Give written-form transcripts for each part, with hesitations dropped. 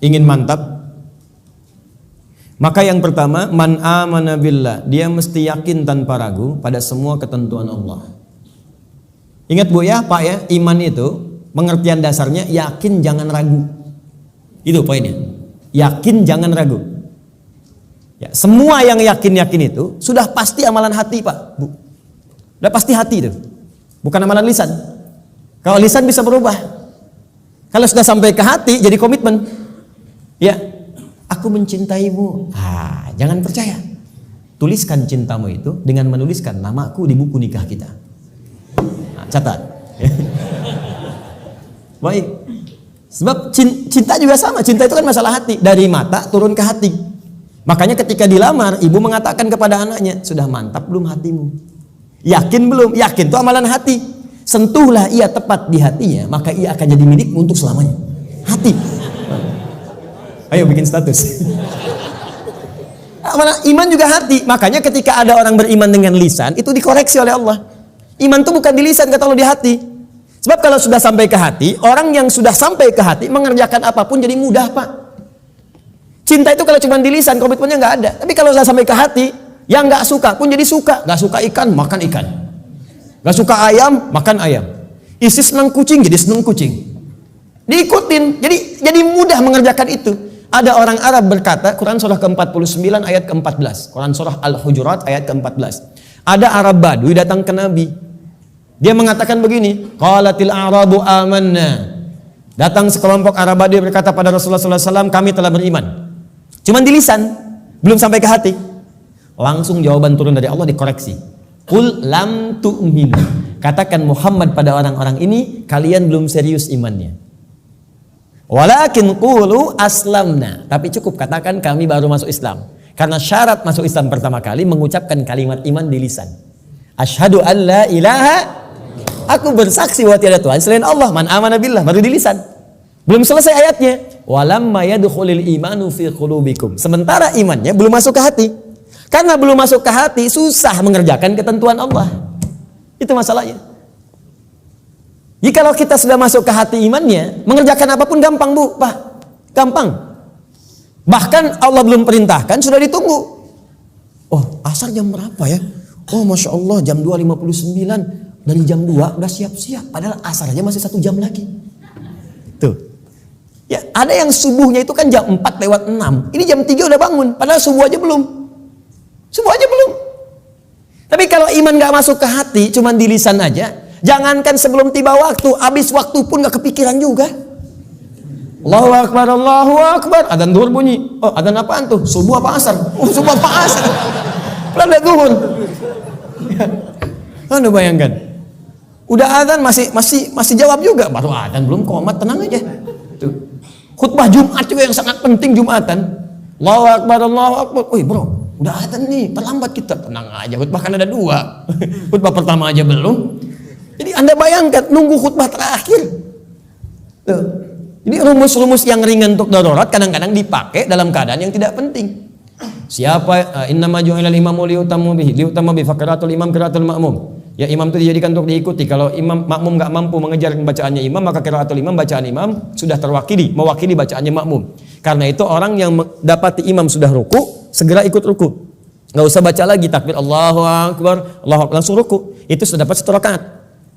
ingin mantap, maka yang pertama, man amana billah, dia mesti yakin tanpa ragu pada semua ketentuan Allah. Ingat Bu ya, Pak ya, iman itu pengertian dasarnya yakin jangan ragu. Itu poinnya. Yakin jangan ragu. Ya, semua yang yakin-yakin itu sudah pasti amalan hati, Pak, Bu. Udah pasti hati itu. Bukan amalan lisan. Kalau lisan bisa berubah. Kalau sudah sampai ke hati jadi komitmen. Ya, aku mencintaimu. Jangan percaya. Tuliskan cintamu itu dengan menuliskan namaku di buku nikah kita. Catat. Baik. Sebab cinta juga sama. Cinta itu kan masalah hati. Dari mata turun ke hati. Makanya ketika dilamar, ibu mengatakan kepada anaknya, sudah mantap belum hatimu? Yakin belum? Yakin itu amalan hati. Sentuhlah ia tepat di hatinya, maka ia akan jadi milikmu untuk selamanya. Hati. Ayo bikin status. Iman juga hati. Makanya ketika ada orang beriman dengan lisan, itu dikoreksi oleh Allah. Iman itu bukan di lisan, kata Allah, di hati. Sebab kalau sudah sampai ke hati, orang yang sudah sampai ke hati mengerjakan apapun jadi mudah, Pak. Cinta itu kalau cuma di lisan, komitmennya nggak ada. Tapi kalau sudah sampai ke hati, yang nggak suka pun jadi suka. Nggak suka ikan, makan ikan. Nggak suka ayam, makan ayam. Isi senang kucing, jadi senang kucing. Diikutin, jadi mudah mengerjakan itu. Ada orang Arab berkata, Quran surah ke-49 ayat ke-14. Quran surah Al-Hujurat ayat ke-14. Ada Arab Badui datang ke Nabi. Dia mengatakan begini, qalatil a'rabu amanna. Datang sekelompok Arab Badui berkata pada Rasulullah SAW, kami telah beriman. Cuman di lisan, belum sampai ke hati. Langsung jawaban turun dari Allah dikoreksi. Qul lam tu'minu. Katakan Muhammad pada orang-orang ini, kalian belum serius imannya. Walakin qulu aslamna. Tapi cukup katakan kami baru masuk Islam. Karena syarat masuk Islam pertama kali mengucapkan kalimat iman di lisan. Asyhadu an la ilaha, aku bersaksi bahwa tiada Tuhan selain Allah. Man amana billah, baru di lisan. Belum selesai ayatnya. Walamma yadkhulul imanu fi qulubikum. Sementara imannya belum masuk ke hati. Karena belum masuk ke hati, susah mengerjakan ketentuan Allah. Itu masalahnya. Jika kita sudah masuk ke hati imannya, mengerjakan apapun gampang, Bu, Pak. Gampang. Bahkan Allah belum perintahkan, sudah ditunggu. Oh, asar jam berapa ya? Oh, Masya Allah, jam 2.59. Dari jam 2 udah siap-siap. Padahal asar aja masih 1 jam lagi. Tuh. Ya, ada yang subuhnya itu kan jam 4:06. Ini jam 3 udah bangun. Padahal subuh aja belum. Subuh aja belum. Tapi kalau iman gak masuk ke hati, cuman di lisan aja, jangankan sebelum tiba waktu, habis waktu pun gak kepikiran juga. Allahu Akbar, Allahu Akbar. Adzan zuhur bunyi. Oh, adzan apaan tuh? Subuh apa asar? Oh, subuh apa asar? Belum zuhur. Anda bayangkan. Udah adzan masih jawab juga. Baru adzan belum komat, tenang aja. Tuh. Khutbah Jumat juga yang sangat penting Jumatan. Allahu Akbar, Allahu Akbar. Wih, bro, udah adzan nih, terlambat kita. Tenang aja, khutbah kan ada 2. Khutbah pertama aja belum. Jadi Anda bayangkan nunggu khutbah terakhir. Tuh. Jadi rumus-rumus yang ringan untuk darurat kadang-kadang dipakai dalam keadaan yang tidak penting. Siapa innama ju'ilal imamu liutamu bihi, liutama bi faqiratul imam qiraatul ma'mum. Ya, imam itu dijadikan untuk diikuti. Kalau imam makmum enggak mampu mengejar bacaannya imam, maka qiraatul imam, bacaan imam sudah terwakili, mewakili bacaannya makmum. Karena itu orang yang dapati imam sudah ruku, segera ikut ruku. Enggak usah baca lagi takbir Allahu Akbar, Allahu Akbar, langsung ruku. Itu sudah dapat 1 rakaat.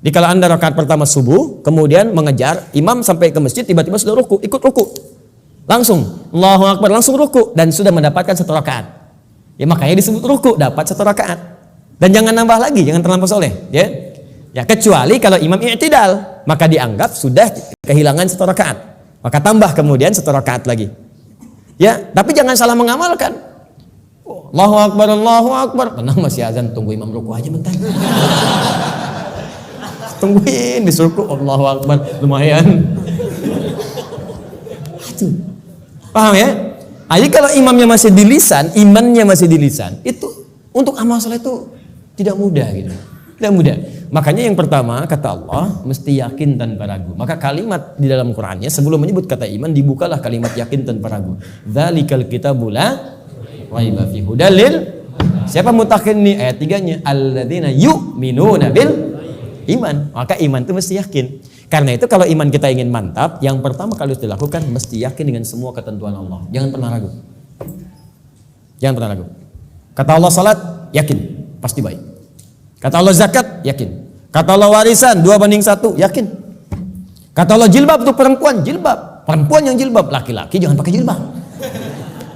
Di kala Anda rakaat pertama subuh, kemudian mengejar imam sampai ke masjid, tiba-tiba sudah ruku, ikut ruku. Langsung Allahu Akbar, langsung ruku dan sudah mendapatkan 1 rakaat. Ya, makanya disebut ruku, dapat 1 rakaat. Dan jangan nambah lagi, jangan terlampau soleh, ya. Ya, kecuali kalau imam i'tidal, maka dianggap sudah kehilangan 1 rakaat. Maka tambah kemudian 1 rakaat lagi. Ya, tapi jangan salah mengamalkan. Allahu Akbar, Allahu Akbar. Tenang, masih azan, tunggu imam ruku aja bentar. Tungguin disuruh Allahu Akbar, lumayan. Aduh. Paham ya? Jadi kalau imamnya masih di lisan, imannya masih di lisan, itu untuk amal saleh itu tidak mudah gitu. Tidak mudah. Makanya yang pertama kata Allah mesti yakin tanpa ragu. Maka kalimat di dalam Qur'annya sebelum menyebut kata iman dibukalah kalimat yakin tanpa ragu. Dzalikal kitabul la raiba fihi hudalil. Siapa mutakin nih ayat 3-nya? Alladzina yu'minuna bil iman. Maka iman itu mesti yakin. Karena itu kalau iman kita ingin mantap, yang pertama kali harus dilakukan mesti yakin dengan semua ketentuan Allah. Jangan pernah ragu. Jangan pernah ragu. Kata Allah salat, yakin, pasti baik. Kata Allah zakat, yakin. Kata Allah warisan 2:1, yakin. Kata Allah jilbab untuk perempuan, jilbab. Perempuan yang jilbab, laki-laki jangan pakai jilbab.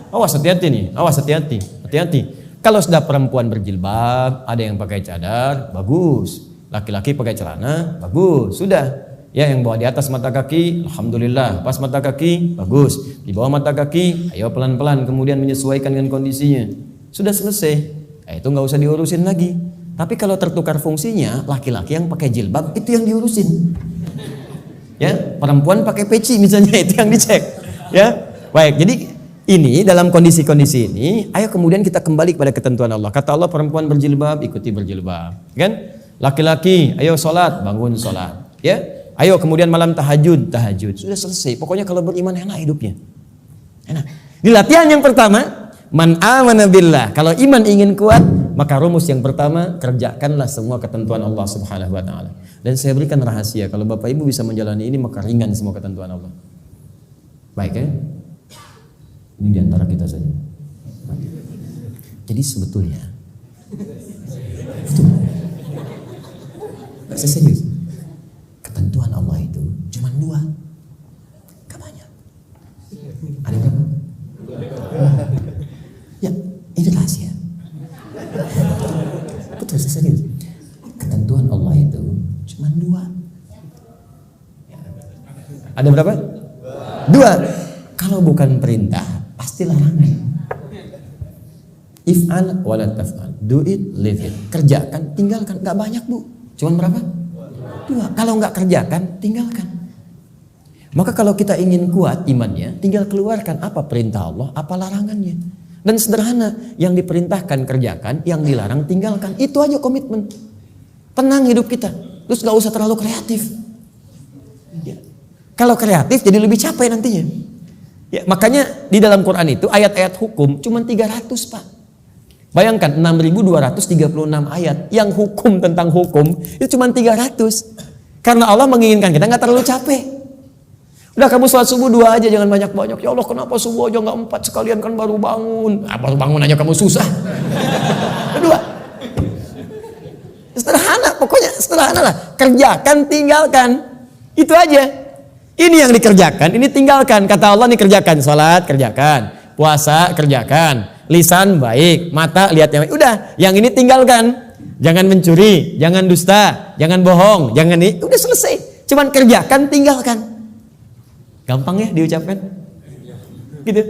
Awas hati-hati nih, awas hati-hati, hati-hati. Kalau sudah perempuan berjilbab, ada yang pakai cadar, bagus. Laki-laki pakai celana, bagus. Sudah. Ya, yang bawa di atas mata kaki, alhamdulillah, pas mata kaki, bagus. Di bawah mata kaki, ayo pelan-pelan kemudian menyesuaikan dengan kondisinya. Sudah selesai. Itu nggak usah diurusin lagi. Tapi kalau tertukar fungsinya, laki-laki yang pakai jilbab itu yang diurusin. Ya, perempuan pakai peci misalnya itu yang dicek. Ya, baik. Jadi ini dalam kondisi-kondisi ini, ayo kemudian kita kembali kepada ketentuan Allah. Kata Allah perempuan berjilbab, ikuti berjilbab. Kan? Laki-laki, ayo sholat, bangun sholat. Ya. Ayo kemudian malam tahajud. Sudah selesai. Pokoknya kalau beriman enak hidupnya. Enak. Di latihan yang pertama, man amana billah. Kalau iman ingin kuat, maka rumus yang pertama, kerjakanlah semua ketentuan Allah Subhanahu wa taala. Dan saya berikan rahasia, kalau Bapak Ibu bisa menjalani ini maka ringan semua ketentuan Allah. Baik ya? Ini di antara kita saja. Jadi sebetulnya saya serius. Ketentuan Allah itu cuma 2, gak banyak. Ada berapa? Ya, ini rahasia. Betul, saya serius. Ketentuan Allah itu cuma 2. Ada berapa? 2. Kalau bukan perintah, pasti larangan. If'al wa la taf'al. Do it, leave it. Kerjakan, tinggalkan. Gak banyak, Bu. Cuma berapa? 2. Kalau nggak kerjakan, tinggalkan. Maka kalau kita ingin kuat imannya, tinggal keluarkan apa perintah Allah, apa larangannya. Dan sederhana, yang diperintahkan kerjakan, yang dilarang tinggalkan. Itu aja komitmen. Tenang hidup kita. Terus nggak usah terlalu kreatif. Ya. Kalau kreatif jadi lebih capek nantinya. Ya, makanya di dalam Quran itu ayat-ayat hukum cuma 300, Pak. Bayangkan 6.236 ayat yang hukum tentang hukum itu cuma 300. Karena Allah menginginkan kita nggak terlalu capek. Udah kamu sholat subuh 2 aja, jangan banyak-banyak. Ya Allah kenapa subuh aja nggak 4 sekalian kan baru bangun. Baru bangun aja kamu susah. 2. Sederhana, pokoknya sederhana lah. Kerjakan, tinggalkan. Itu aja. Ini yang dikerjakan, ini tinggalkan. Kata Allah nih kerjakan, sholat kerjakan, puasa kerjakan. Lisan baik, mata lihat yang baik. Udah, yang ini tinggalkan. Jangan mencuri, jangan dusta, jangan bohong, jangan ini. Udah selesai. Cuman kerjakan, tinggalkan. Gampang ya diucapkan? Gitu.